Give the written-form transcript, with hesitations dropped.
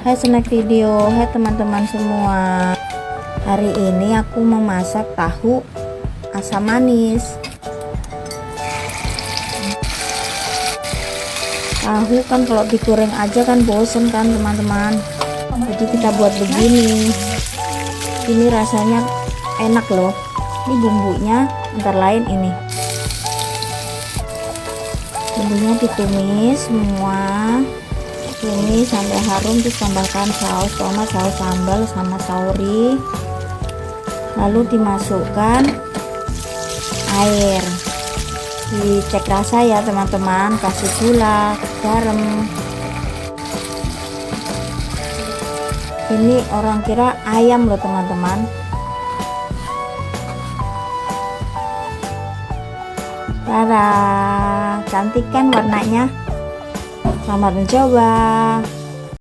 Hai snack video, hai teman-teman semua. Hari ini aku memasak tahu asam manis. Tahu kan kalau digoreng aja kan bosen kan teman-teman. Jadi kita buat begini. Ini rasanya enak loh. Ini bumbunya antara lain ini. Bumbunya ditumis semua. Tumis sampai harum, terus tambahkan saus tomat, saus sambal sama sauri, lalu dimasukkan air, dicek rasa ya teman-teman, kasih gula, garam. Ini orang kira ayam loh teman-teman. Tada, cantik kan warnanya. Selamat mencoba.